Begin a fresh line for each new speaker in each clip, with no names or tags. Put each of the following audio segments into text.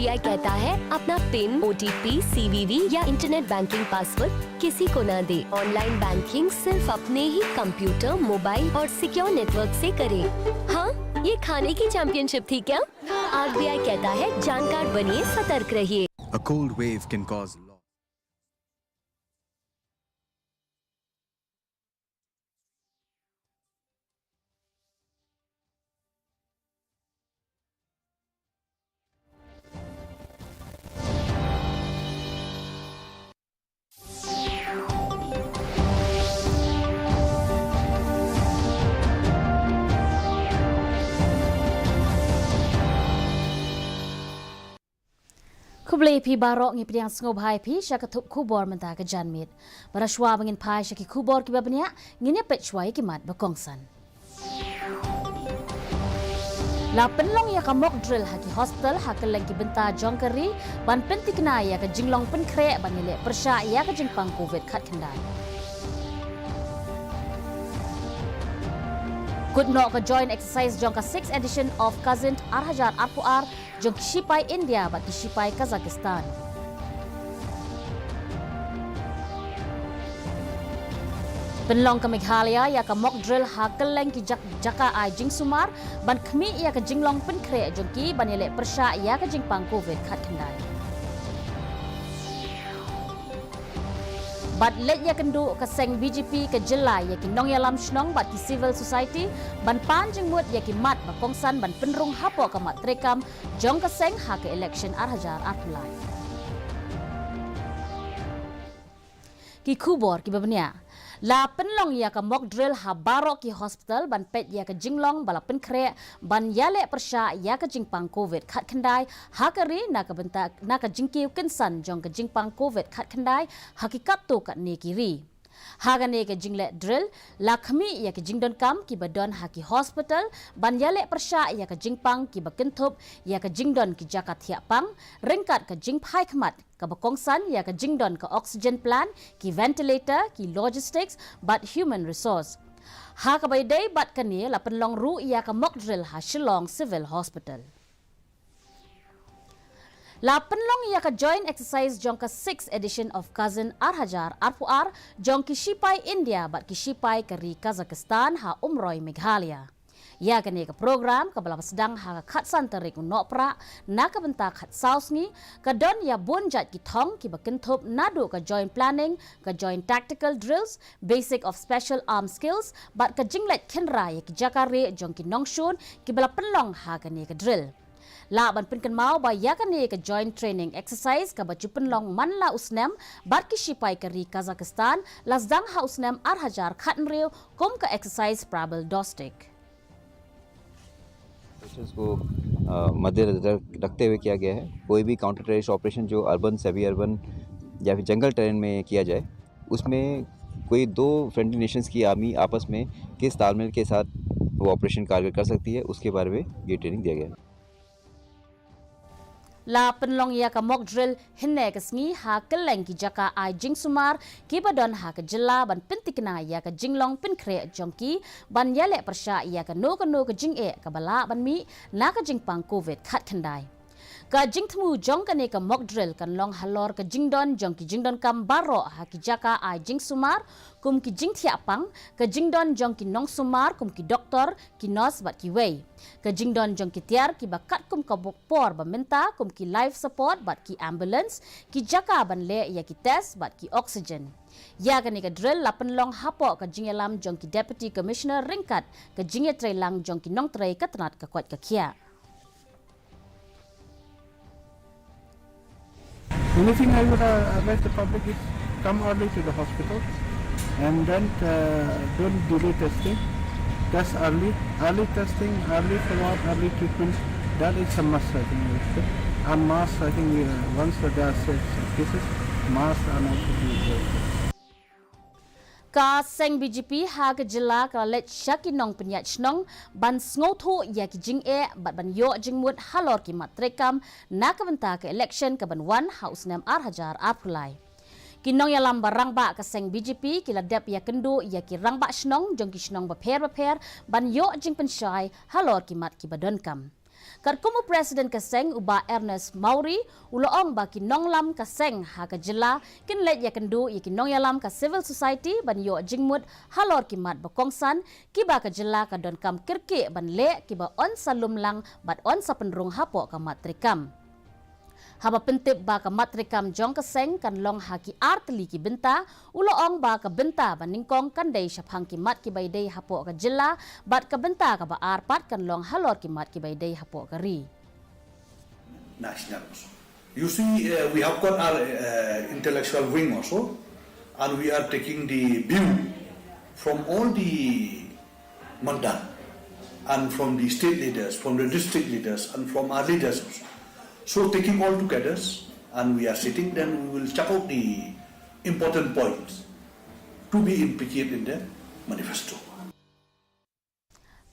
आरबीआई कहता है अपना पिन, ओटीपी, सीवीवी या इंटरनेट बैंकिंग पासवर्ड किसी को ना दे। ऑनलाइन बैंकिंग सिर्फ अपने ही कंप्यूटर, मोबाइल और सिक्योर नेटवर्क से करें। हाँ, ये खाने की चैंपियनशिप थी क्या? आरबीआई कहता है जानकार बनिए, सतर्क रहिए।
A cold wave can cause loss.
Kublai pi barok ngi piang sngop hai pi syakatup kubor mentah ke janmit. Barashwa bangin pai syaki kubor ki babnya ngini pechwai ki mat bakongsan. La penlong ya ka mock drill haki hospital hakal lagi benta jongkeri ban pentikna ya ka jinglong penkre ban ile persya ya ka jingpang covid khat kendai. Good nok ka join exercise jongka 6th edition of Cousin Arhajar Arpuar jong Kishipai India bat Kishipai Kazakhstan. Penlong ke Meghalaya ya ka mock drill hakeleng ki jaka ai jing sumar ban khmi ya ka jinglong penkre jong ki ban ile persya ya ka jingpang covid khat kendai. Bat let ya kendu ke seng BGP ke jelai ya ki nong ya lam shnong bat ki civil society ban pan jeng mut ya ki mat ba kongsan ban penrung hapo ka mat trekam jong ke seng ha ke election Arhajar Arpulai. Ki kubor ki babnya la penlong ya ka mock drill ha barok ki hospital ban pet ya ka jinglong bala penkre ban yale persya ya ka jingpang covid khat kendai hakari na ka bentak na ka jingkiu kensan jong ka jingpang covid khat kendai hakikat tu kat ne kiri hagane ke jingle drill la khmi ya ke jingdon kam ki badon haki hospital ban yale persya ya ka jingpang ki bakentup ya ka jingdon ki jakat hiapang ringkat ka jingpai khmat ka bakongsan ya ka jingdon ka oxygen plant ki ventilator ki logistics but human resource ha ka bai dai bat kani la penlong ru ya ka mock drill ha Shillong Civil Hospital. La penlong ya ka joint exercise jong ka 6th edition of Cousin Arhajar Arpuar jong Kishipai India bat Kishipai kari Kazakhstan ha umroi Meghalaya. Ya kani ka program ka bala sedang ha khat santarik unopra na ka bentak khat sausngi ka don ya bonjat ki thong ki bakentup nadu ka joint planning ka joint tactical drills basic of special arm skills bat ka jinglet khenra ya ki jakare jong ki nongshun ki bala penlong ha kani ka drill. La ban pinkan mau ba ya kani ka joint training exercise ka baju penlong man la usnem bat ki shipai kari Kazakhstan lasdang ha usnem Arhajar khatnreu kom ka exercise prabal dostik.
को मद्देनजर रखते हुए किया गया है। कोई भी counter terrorist operation जो अर्बन सेमी अर्बन या फिर जंगल टेरेन में किया जाए उसमें कोई दो फ्रेंडली नेशंस की आर्मी आपस में किस तालमेल के साथ वो ऑपरेशन कारगर कर सकती है उसके बारे में ये ट्रेनिंग दिया गया है।
La penlong ya ka mock drill hinne ka sngi ha keleng ki jaka ai jing sumar ki badon ha ka jela ban pentikna ya ka jinglong penkre jongki ban yale persya ya ka no ka jing e ka bala ban mi na ka jingpang covid khat khandai. Ka jingthmu jong ka ne ka mock drill kan long halor ka jingdon jong ki jingdon kam baro ha ki jaka ai jing sumar kum ki jing thiapang ka jingdon jong ki nong sumar kum ki doktor ki nurse bat ki wei ka jingdon jong ki tiar ki bakat kum ka bokpor ba menta kum ki life support bat ki ambulance ki jaka ban le ya ki test bat ki oxygen ya ka ne ka drill la penlong hapo ka jingelam jong ki deputy commissioner ringkat ka jinge trailang jong ki nong trai ka tanat ka kwat ka khia.
Only thing I would advise the public is come early to the hospital and then don't delay testing. Test early testing, early follow-up, early treatment. That is a must, I think. And masks, I think once there are such cases, masks are not to be used.
Ka seng BGP ha ka jila ka let syaki nong penyat snong ban sngotu ya ki jing e bat ban yo jing mut halor ki matrekam na ka benta ka election ka ban wan house nam Arhajar Arpulai. Kinong ya lam barang ba ka seng BGP kila dep ya kendu ya ki rang ba snong jong ki snong ba per ban yo jing pensyai halor ki mat ki badon kam. Kat kumu Presiden Keseng uba Ernest Mauri uloong ba kinong lam Keseng ha ka jela kin let ya kendu ya kinong yalam ka civil society ban yo jingmut halor kimat bakongsan kiba ka jela ka don kam kirki ban le kiba on salum lang bat on sa penrung hapo ka matrikam. Haba pentip ba ka matrikam jong Keseng kan long haki artli ki benta uloong ba ka benta baningkong kan day syapang ki mat ki bay day hapo ka jela bat ka benta ka ba arpat kan long halor ki mat ki bay day hapo ka ri.
National also. You see, we have got our intellectual wing also, and we are taking the view from all the Mandan and from the state leaders, from the district leaders, and from our leaders also. So taking all together, and we are sitting, then we will check out the important points to be implicated in the manifesto.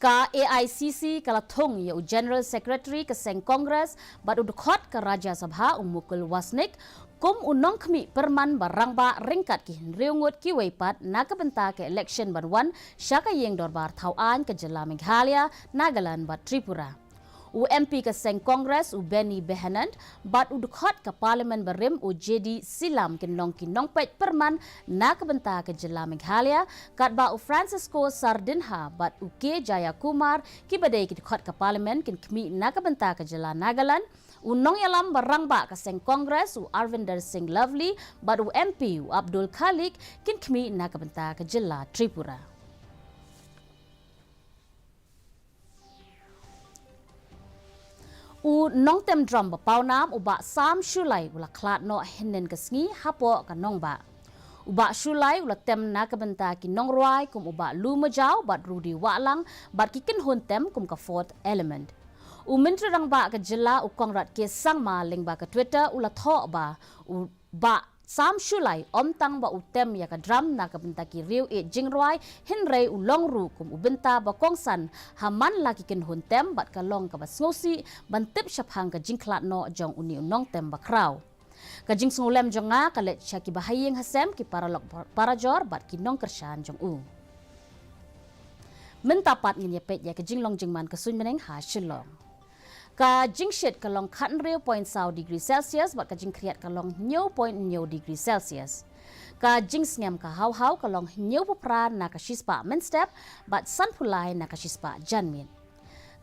Ka AICC kalathong ya General Secretary Keseng Congress bat udkhot ka Raja Sabha Mukul Wasnik kum unong kami perman barang ba ringkat ki riungut ki weipat na kabenta ke election banwan syaka yeng dorbar tauan ke Jela Meghalaya Nagaland bat Tripura. UMP Keseng Congress Benny Behanand bat udkhot ke Parlimen Berim JD Silam kinong pet perman na kabenta ke Jela Meghalaya kat ba Francisco Sardinha bat K Jayakumar ki badai ki udkhot ke Parlimen kin kmi na kabenta ke Jela Nagaland unong yalam barang ba Keseng Congress Arvinder Singh Lovely bat UMP Abdul Khalik kin kmi na kabenta ke Jela Tripura. Nong tem drum bapau nam uba sam shulai ula klat no hinen kesngi hapo ka nong ba. Uba shulai ula tem na kabenta ki nong ruai kum uba lu majau bat Rudi Walang bat kikin hun tem kum ka fourth element. Menteri rang ba ka jela kongrat ke sang ma ling ba ka Twitter ula tho ba sam shulai om tang ba utem ya ka drum na kabenta ki riu e jingruai hinrei ulong ru kum ubenta ba kongsan haman laki kin hun tem bat ka long ka ba sngosi bantip shaphang ka jingklat no jong uni unong tem ba kraw ka jing sngulem jonga ka let syaki bahayeng hasem ki paralok parajor bat ki nong kershan jong u mentapat ngin ya pet ya ka jinglong jingman ka sun meneng ha shilong ka jingshit kalong khan reu point sau degree Celsius bat ka jing kriat kalong new point new degree Celsius ka jing sngam ka hau kalong new popra na ka shispa men step bat san pulai na ka shispa janmin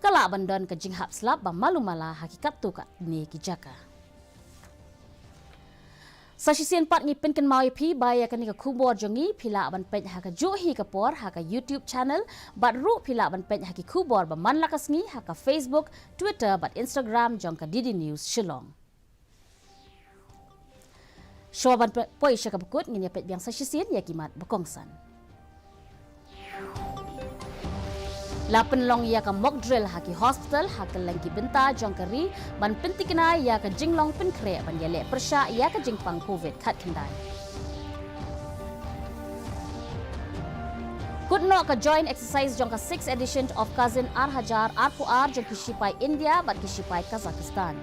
kala bandon ka jing hap slap ba malumala hakikat tu ka ni ki jaka Sasisian pat ngi pinken mau pi baya kan ka kubor jongi pila ban pej ha ka johi ka por ha ka YouTube channel bat ru pila ban pej ha ki kubor ba man lakas ngi ha ka Facebook Twitter bat Instagram jong ka Didi News Shillong Shoban poi syaka bukut ngi pej biang sasisian ya kimat bakongsan Lapan long ya ka mock drill haki hospital haki lengki benta jongkari ban pentikna ya ka jinglong penkre ban yale persya ya ka jingpang covid khat kendai. Kudno ka join exercise jong ka 6th edition of Cousin Arhajar Arpuar jong kishipai India bat kishipai Kazakhstan.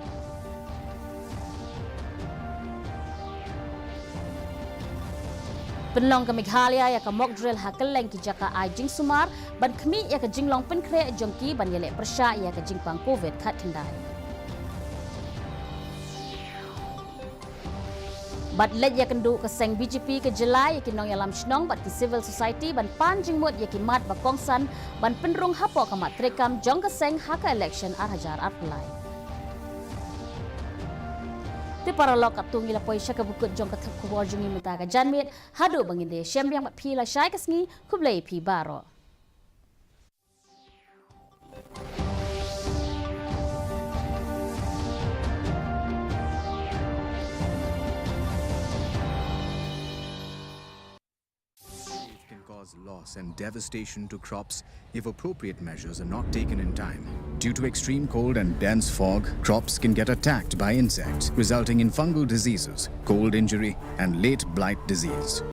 Penlong ke Meghalaya ya ka mock drill hakeleng ki jaka Jing Sumar ban kemi ya ka jinglong penkre jongki ban yele persya ya ka jingpang covid khat kendai. Bat let ya kendu ke seng BJP ke jelai ya kinong yalam shnong bat ki civil society ban pan jingmut ya ki mat bakongsan ban penrung hapo ka mat trekam jong ke seng haka election Arhajar Arpulai. Ti para lok atung ila poi syaka bukut jong ka kubor jungi mutaga janmit hadu banginde syembiang mat pi la syai kasngi kublai pi baro.
Can cause loss and devastation to crops if appropriate measures are not taken in time. Due to extreme cold and dense fog, crops can get attacked by insects, resulting in fungal diseases, cold injury, and late blight disease.